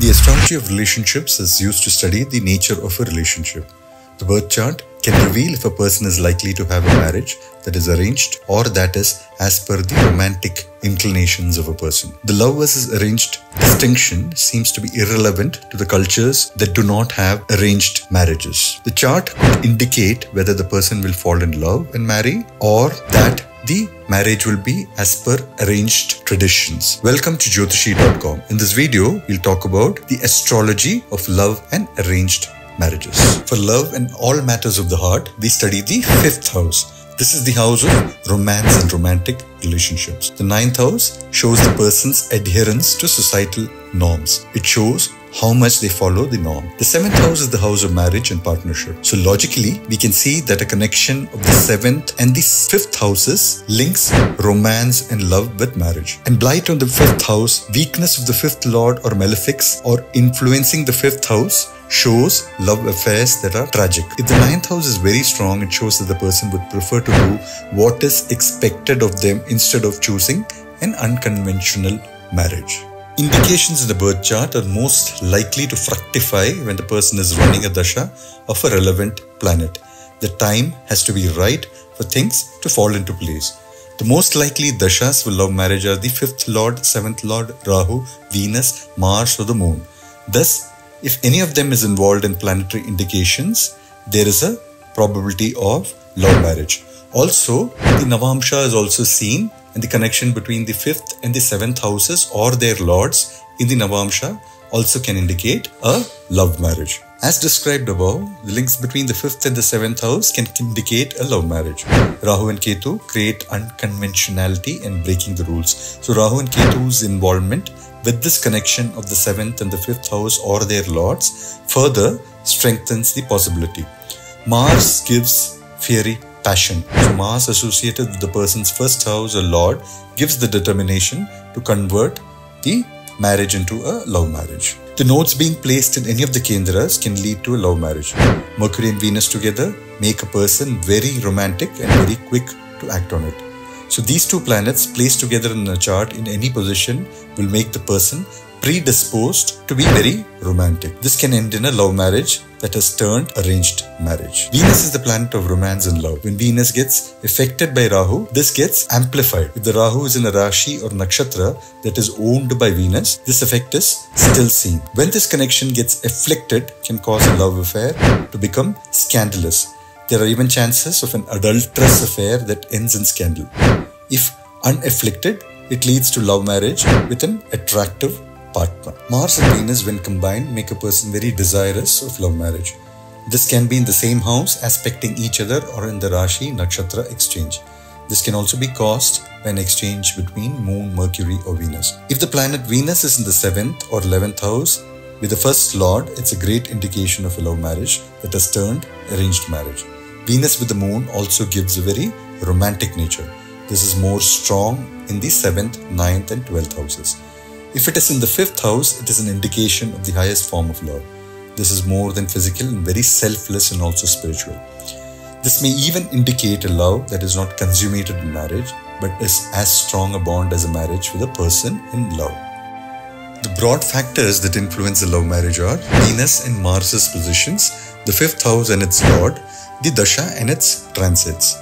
The astrology of relationships is used to study the nature of a relationship. The birth chart can reveal if a person is likely to have a marriage that is arranged or that is as per the romantic inclinations of a person. The love versus arranged distinction seems to be irrelevant to the cultures that do not have arranged marriages. The chart could indicate whether the person will fall in love and marry or that the marriage will be as per arranged traditions. Welcome to Jothishi.com. In this video, we'll talk about the astrology of love and arranged marriages. For love and all matters of the heart, we study the 5th house. This is the house of romance and romantic relationships. The 9th house shows the person's adherence to societal norms. It shows how much they follow the norm. The 7th house is the house of marriage and partnership. So logically, we can see that a connection of the 7th and the 5th houses links romance and love with marriage. And blight on the 5th house, weakness of the 5th lord or malefics or influencing the 5th house shows love affairs that are tragic. If the 9th house is very strong, it shows that the person would prefer to do what is expected of them instead of choosing an unconventional marriage. Indications in the birth chart are most likely to fructify when the person is running a dasha of a relevant planet. The time has to be right for things to fall into place. The most likely dashas for love marriage are the 5th lord, 7th lord, Rahu, Venus, Mars or the moon. Thus, if any of them is involved in planetary indications, there is a probability of love marriage. Also, the Navamsa is also seen, and the connection between the 5th and the 7th houses or their lords in the Navamsa also can indicate a love marriage. As described above, the links between the 5th and the 7th house can indicate a love marriage. Rahu and Ketu create unconventionality and breaking the rules. So Rahu and Ketu's involvement with this connection of the 7th and the 5th house or their lords further strengthens the possibility. Mars gives fiery passion. So Mars associated with the person's first house or lord gives the determination to convert the marriage into a love marriage. The nodes being placed in any of the kendras can lead to a love marriage. Mercury and Venus together make a person very romantic and very quick to act on it. So these two planets placed together in a chart in any position will make the person predisposed to be very romantic. This can end in a love marriage that has turned arranged marriage. Venus is the planet of romance and love. When Venus gets affected by Rahu, this gets amplified. If the Rahu is in a Rashi or Nakshatra that is owned by Venus, this effect is still seen. When this connection gets afflicted, it can cause a love affair to become scandalous. There are even chances of an adulterous affair that ends in scandal. If unafflicted, it leads to love marriage with an attractive partner. Mars and Venus, when combined, make a person very desirous of love marriage. This can be in the same house aspecting each other or in the Rashi Nakshatra exchange. This can also be caused by an exchange between Moon, Mercury or Venus. If the planet Venus is in the 7th or 11th house with the first lord, it's a great indication of a love marriage that has turned arranged marriage. Venus with the Moon also gives a very romantic nature. This is more strong in the 7th, 9th and 12th houses. If it is in the 5th house, it is an indication of the highest form of love. This is more than physical and very selfless and also spiritual. This may even indicate a love that is not consummated in marriage, but is as strong a bond as a marriage with a person in love. The broad factors that influence a love marriage are Venus and Mars's positions, the 5th house and its lord, the dasha and its transits.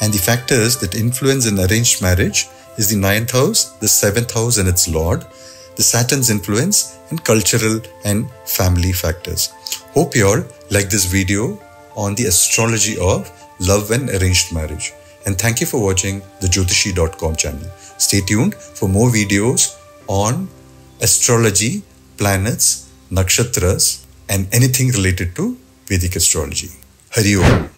And the factors that influence an arranged marriage is the 9th house, the 7th house and its lord, the Saturn's influence and cultural and family factors. Hope you all like this video on the astrology of love and arranged marriage. And thank you for watching the Jothishi.com channel. Stay tuned for more videos on astrology, planets, nakshatras and anything related to Vedic astrology. Hari Om.